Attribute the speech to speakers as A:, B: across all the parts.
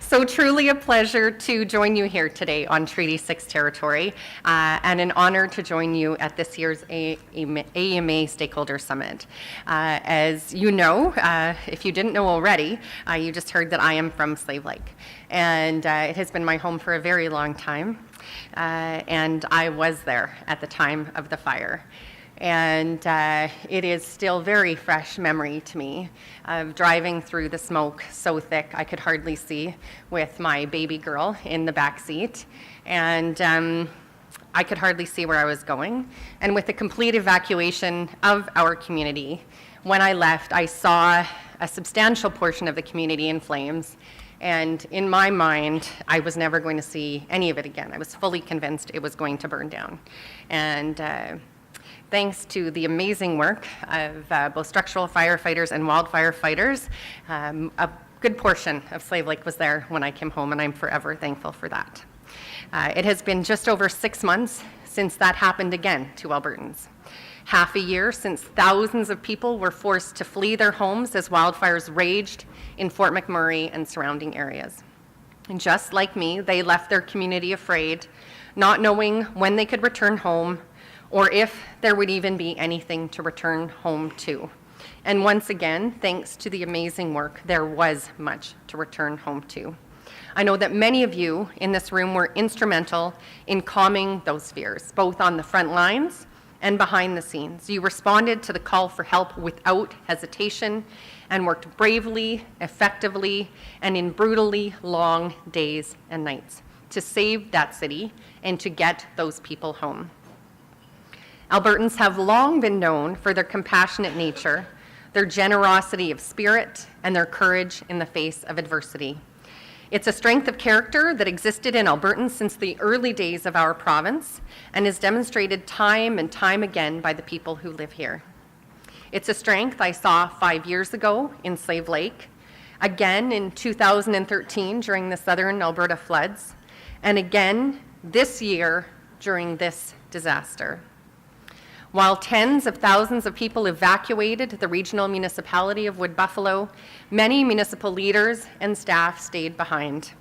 A: So truly a pleasure to join you here today on Treaty 6 territory, and an honor to join you at this year's AMA Stakeholder Summit. As you know, if you didn't know already, you just heard that I am from Slave Lake, and it has been my home for a very long time, and I was there at the time of the fire. And it is still very fresh memory to me of driving through the smoke so thick I could hardly see with my baby girl in the back seat. And I could hardly see where I was going. And with the complete evacuation of our community, when I left, I saw a substantial portion of the community in flames. And in my mind, I was never going to see any of it again. I was fully convinced it was going to burn down. And thanks to the amazing work of both structural firefighters and wildfire fighters, a good portion of Slave Lake was there when I came home, and I'm forever thankful for that. It has been just over 6 months since that happened again to Albertans. Half a year since thousands of people were forced to flee their homes as wildfires raged in Fort McMurray and surrounding areas. And just like me, they left their community afraid, not knowing when they could return home, or if there would even be anything to return home to. And once again, thanks to the amazing work, there was much to return home to. I know that many of you in this room were instrumental in calming those fears, both on the front lines and behind the scenes. You responded to the call for help without hesitation and worked bravely, effectively, and in brutally long days and nights to save that city and to get those people home. Albertans have long been known for their compassionate nature, their generosity of spirit, and their courage in the face of adversity. It's a strength of character that existed in Albertans since the early days of our province and is demonstrated time and time again by the people who live here. It's a strength I saw 5 years ago in Slave Lake, again in 2013 during the southern Alberta floods, and again this year during this disaster. While tens of thousands of people evacuated the regional municipality of Wood Buffalo, many municipal leaders and staff stayed behind.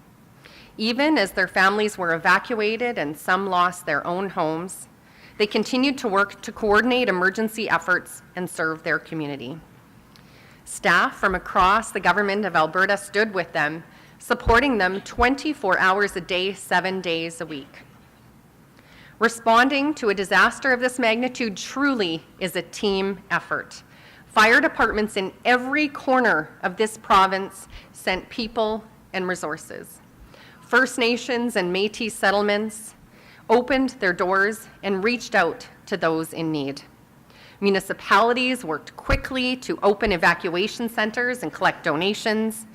A: Even as their families were evacuated and some lost their own homes, they continued to work to coordinate emergency efforts and serve their community. Staff from across the Government of Alberta stood with them, supporting them 24 hours a day, 7 days a week. Responding to a disaster of this magnitude truly is a team effort. Fire departments in every corner of this province sent people and resources. First Nations and Métis settlements opened their doors and reached out to those in need. Municipalities worked quickly to open evacuation centers and collect donations.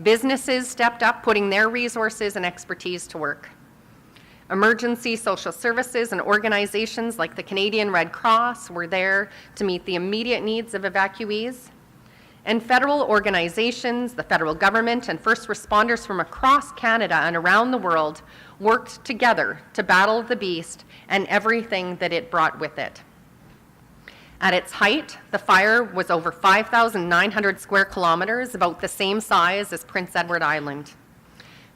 A: Businesses stepped up, putting their resources and expertise to work. Emergency social services and organizations like the Canadian Red Cross were there to meet the immediate needs of evacuees. And federal organizations, the federal government, and first responders from across Canada and around the world worked together to battle the beast and everything that it brought with it. At its height, the fire was over 5,900 square kilometers, about the same size as Prince Edward Island.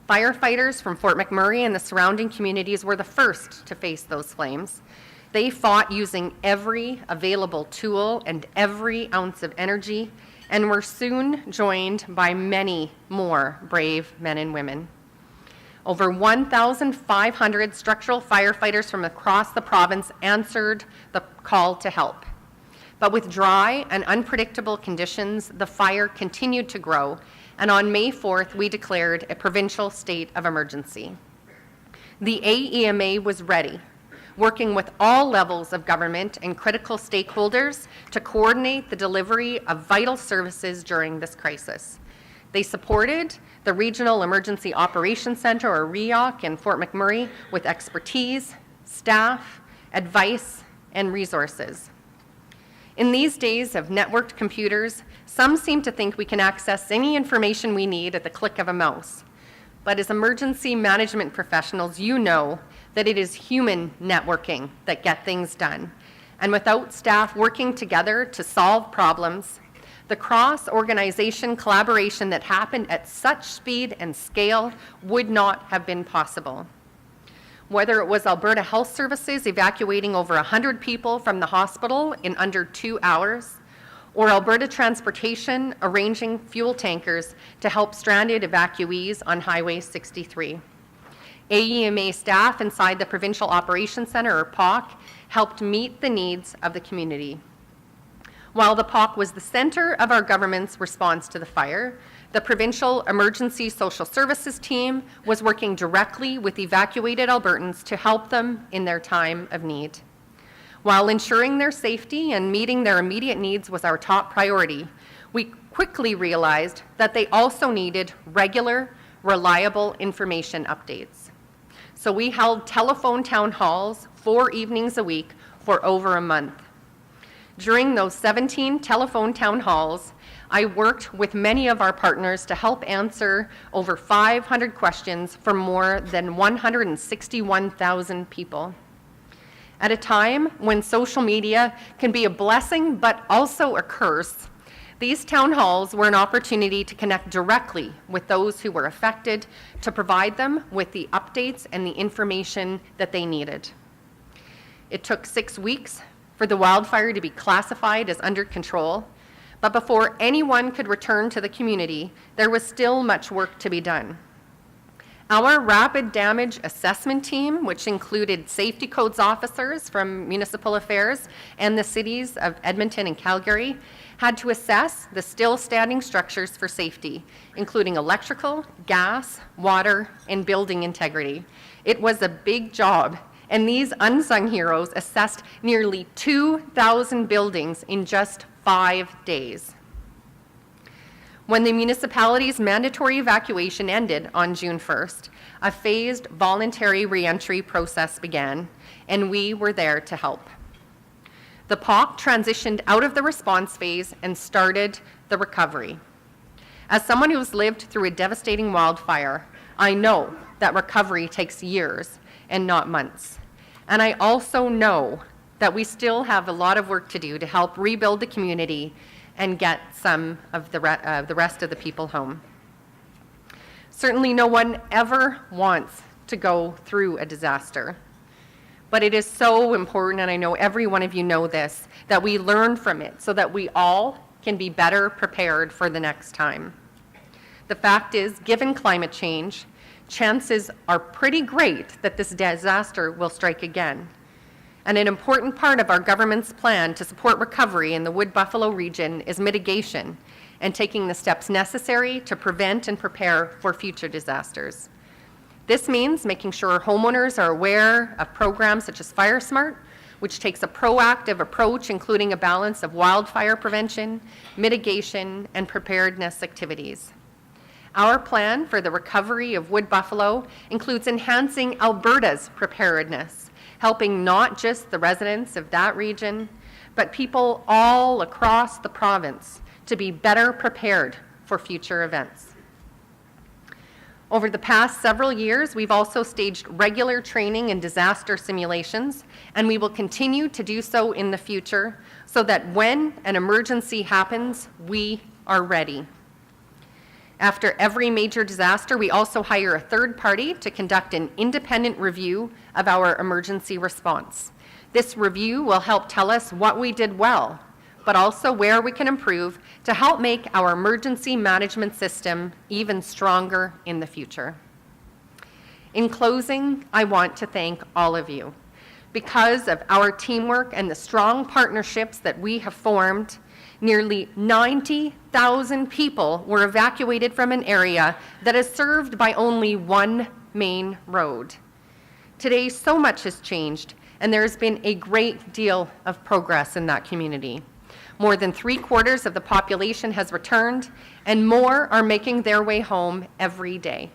A: Firefighters from Fort McMurray and the surrounding communities were the first to face those flames. They fought using every available tool and every ounce of energy, and were soon joined by many more brave men and women. Over 1,500 structural firefighters from across the province answered the call to help. But with dry and unpredictable conditions, the fire continued to grow, and on May 4th, we declared a provincial state of emergency. The AEMA was ready, working with all levels of government and critical stakeholders to coordinate the delivery of vital services during this crisis. They supported the Regional Emergency Operations Centre, or REOC, in Fort McMurray with expertise, staff, advice, and resources. In these days of networked computers, some seem to think we can access any information we need at the click of a mouse. But as emergency management professionals, you know that it is human networking that gets things done. And without staff working together to solve problems, The cross-organization collaboration that happened at such speed and scale would not have been possible. Whether it was Alberta Health Services evacuating over 100 people from the hospital in under 2 hours, or Alberta Transportation arranging fuel tankers to help stranded evacuees on Highway 63. AEMA staff inside the Provincial Operations Centre, or POC, helped meet the needs of the community. While the POC was the centre of our government's response to the fire, the Provincial Emergency Social Services team was working directly with evacuated Albertans to help them in their time of need. While ensuring their safety and meeting their immediate needs was our top priority, we quickly realized that they also needed regular, reliable information updates. So we held telephone town halls 4 evenings a week for over a month. During those 17 telephone town halls, I worked with many of our partners to help answer over 500 questions from more than 161,000 people. At a time when social media can be a blessing but also a curse, these town halls were an opportunity to connect directly with those who were affected, to provide them with the updates and the information that they needed. It took 6 weeks for the wildfire to be classified as under control, but before anyone could return to the community, there was still much work to be done. Our rapid damage assessment team, which included safety codes officers from Municipal Affairs and the cities of Edmonton and Calgary, had to assess the still standing structures for safety, including electrical, gas, water, and building integrity. It was a big job, and these unsung heroes assessed nearly 2,000 buildings in just 5 days. When the municipality's mandatory evacuation ended on June 1st, a phased voluntary reentry process began, and we were there to help. The POC transitioned out of the response phase and started the recovery. As someone who's lived through a devastating wildfire, I know that recovery takes years and not months. And I also know that we still have a lot of work to do to help rebuild the community and get some of the rest of the people home. Certainly no one ever wants to go through a disaster, but it is so important, and I know every one of you know this, that we learn from it so that we all can be better prepared for the next time. The fact is, given climate change, chances are pretty great that this disaster will strike again. And an important part of our government's plan to support recovery in the Wood Buffalo region is mitigation and taking the steps necessary to prevent and prepare for future disasters. This means making sure homeowners are aware of programs such as Fire Smart, which takes a proactive approach, including a balance of wildfire prevention, mitigation, and preparedness activities. Our plan for the recovery of Wood Buffalo includes enhancing Alberta's preparedness, helping not just the residents of that region, but people all across the province to be better prepared for future events. Over the past several years, we've also staged regular training and disaster simulations, and we will continue to do so in the future so that when an emergency happens, we are ready. After every major disaster, we also hire a third party to conduct an independent review of our emergency response. This review will help tell us what we did well, but also where we can improve to help make our emergency management system even stronger in the future. In closing, I want to thank all of you. Because of our teamwork and the strong partnerships that we have formed, nearly 90,000 people were evacuated from an area that is served by only one main road. Today, so much has changed, and there has been a great deal of progress in that community. More than 3/4 of the population has returned, and more are making their way home every day.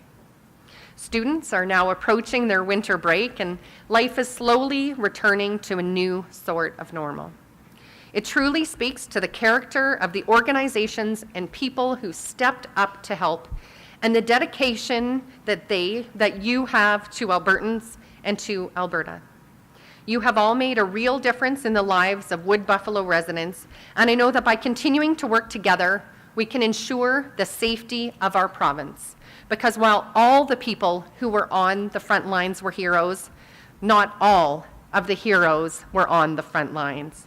A: Students are now approaching their winter break, and life is slowly returning to a new sort of normal. It truly speaks to the character of the organizations and people who stepped up to help, and the dedication that you have to Albertans and to Alberta. You have all made a real difference in the lives of Wood Buffalo residents, and I know that by continuing to work together, we can ensure the safety of our province. Because while all the people who were on the front lines were heroes, not all of the heroes were on the front lines.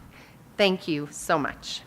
A: Thank you so much.